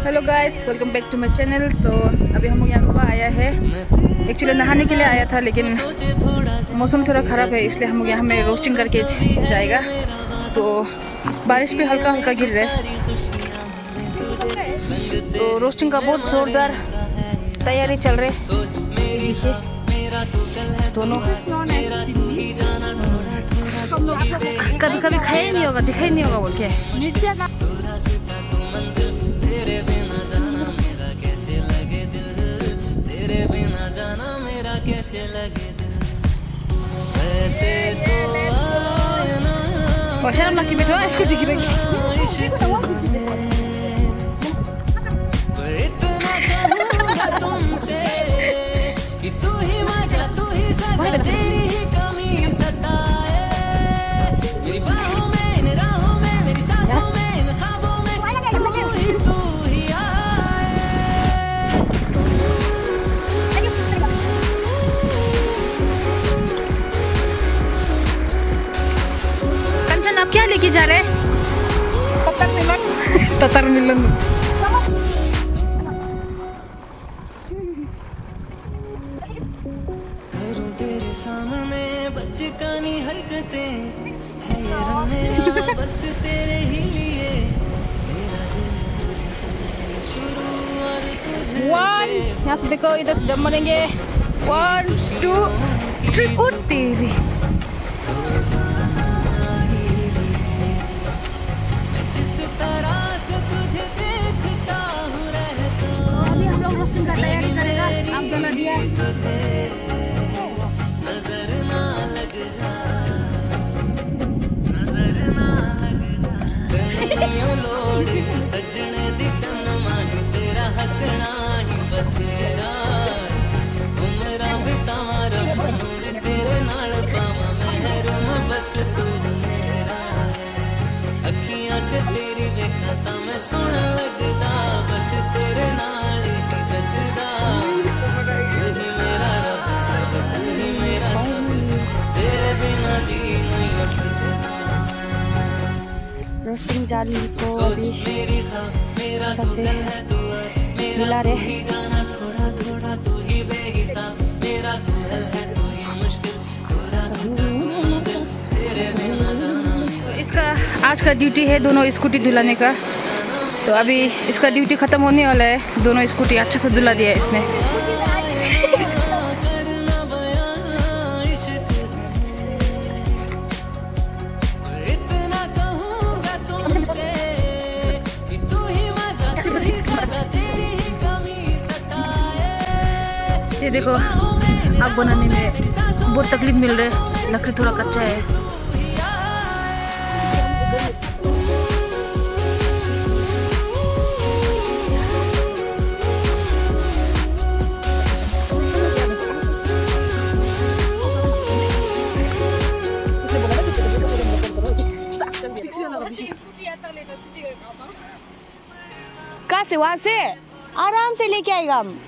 Hello guys, welcome back to my channel. So अभी हम लोग यहाँ रुका आया है। एक्चुअली नहाने के लिए आया था, लेकिन मौसम थोड़ा ख़राब है, इसलिए हम लोग यहाँ में रोस्टिंग करके जाएगा। तो बारिश भी हल्का हल्का गिर रहा है, तो रोस्टिंग का बहुत ज़ोरदार तैयारी चल रही है। देखिए दोनों कभी कभी खाया नहीं होगा, दिखाई नहीं होगा बोल के मिर्चा। तेरे बिना जाना मेरा कैसे लगे दिल, तेरे बिना जाना मेरा कैसे लगे दिल, वैसे तो आए ना। Başarım laki beto aşkı diki bek. पर इतना कहूँगा तुमसे कि तू ही मजा तू ही सजा, तेरी ही कमी सताए। मेरी बाहों में इन राहों में मेरी सांसों में इन ख्वाबों में तू ही आए। कंचन आप क्या लेके जा रहे हैं? ततर मिलन। ततर मिलन। करूं तेरे सामने बचकानी हरकतें है ये रंग मेरा बस तेरे ही लिए, मेरा दिल तुझसे शुरू और तुझे। यहाँ से देखो, इधर से जब मरेंगे 1 2 3 और तेरी जिस तरह से तुझे देखता हूँ रहता। अभी हम लोग रोस्टिंग का तैयारी करेगा। आप जला दिया नजर ना लग जा, नजर ना लग जा। कन्नियों लोड़ सजने दी चन्नमा ही तेरा हसना ही बतेरा, उमरा बितावा रब्बा नू भी तेरे नाल पावा महरूम बस तू मेरा है। अखियां च तेरी वेखा तां मैं सोहना लगदा, बस तेरे नाल ही जचदा। तू ही मेरा रब, तू ही मेरा सब, तेरे बिना जी नहीं हो सकता। रोस्टिंग जाली को अभी अच्छा से मिला रहे। थोड़ा थोड़ा तू ही बेहिसाब, मेरा तू है तू ही मुश्किल, तेरा तेरे बिना जाना। इसका आज का ड्यूटी है दोनों स्कूटी धुलाने का। तो अभी इसका ड्यूटी ख़त्म होने वाला है। दोनों स्कूटी अच्छे से धुला दिया है इसने। ये देखो, आग बनाने में बहुत तकलीफ मिल रहा है, लकड़ी थोड़ा कच्चा है। कहाँ से? वहाँ से आराम से लेके आएगा हम।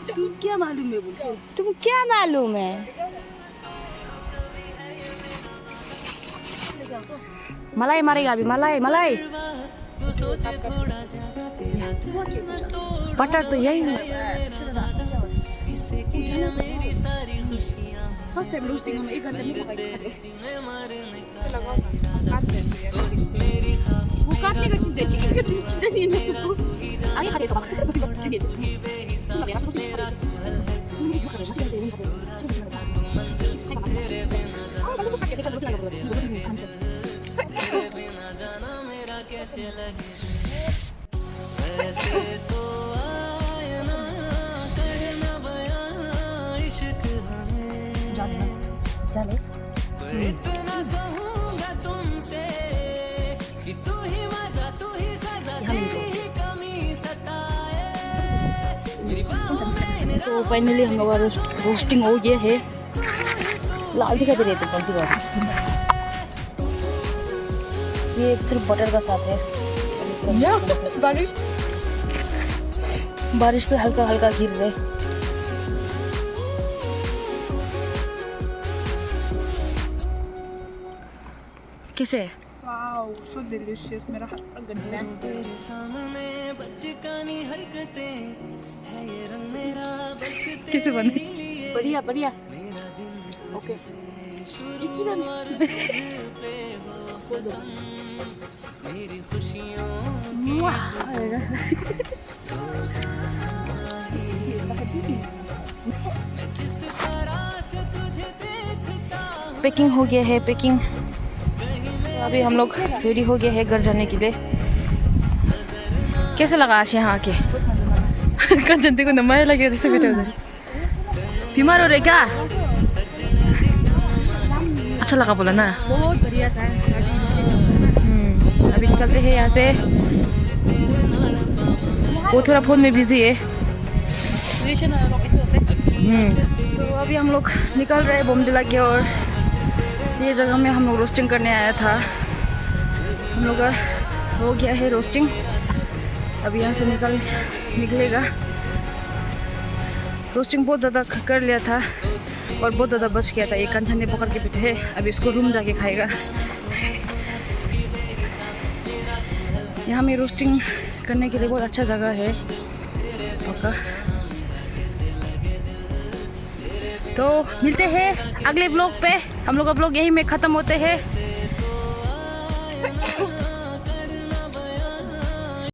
तुम क्या मालूम है? बोलते तुम क्या मालूम है? मलाई मारेगा अभी, मलाई मलाई। बटर तो यही है। फर्स्ट टाइम रोस्टिंग हम 1 घंटे में वो काटने का चिंता, चिकन का चिंता नहीं है मेरे को। आगे खाते सब चलिए। तो फाइनली हम लोग रोस्टिंग हो गया है। लाल दिखाई दे रहे थे पलटी बार। ये सिर्फ बटर का साथ है। बारिश पे हल्का हल्का गिर रहे। कैसे? Wow, so delicious. मेरा हाथ पर गंदा है। तेरे सामने बचकानी हरकतें है ये रंग मेरा बस कैसे बने? तेरे लिए बढ़िया बढ़िया। मेरा दिन ओके। तुझसे शुरू और तुझ पे हो खत्म मेरी खुशियों की रोजाना ही मैं जिस तरह से तुझे देखता हूँ पैकिंग हो गया है, पैकिंग। तो अभी हम लोग रेडी हो गए हैं घर जाने के लिए। कैसा लगा आज यहाँ आके? कंचनती को नमाया लगे जैसे बैठे उधर। बीमार हो रहे क्या? अच्छा लगा बोला ना। बहुत बढ़िया था। अभी निकलते हैं यहाँ से। वो थोड़ा फोन में बिजी है। तो अभी हम लोग निकल रहे हैं बोमडिला की ओर। ये जगह में हम लोग रोस्टिंग करने आया था। हम लोग का हो गया है रोस्टिंग। अभी यहाँ से निकलेगा। रोस्टिंग बहुत ज़्यादा कर लिया था और बहुत ज़्यादा बच गया था। एक कंचन ने पकड़ के बैठे है। अभी इसको रूम जाके खाएगा। यहाँ में रोस्टिंग करने के लिए बहुत अच्छा जगह है आपका। तो मिलते हैं अगले ब्लॉग पे। हम लोग का ब्लॉग यहीं में ख़त्म होते हैं।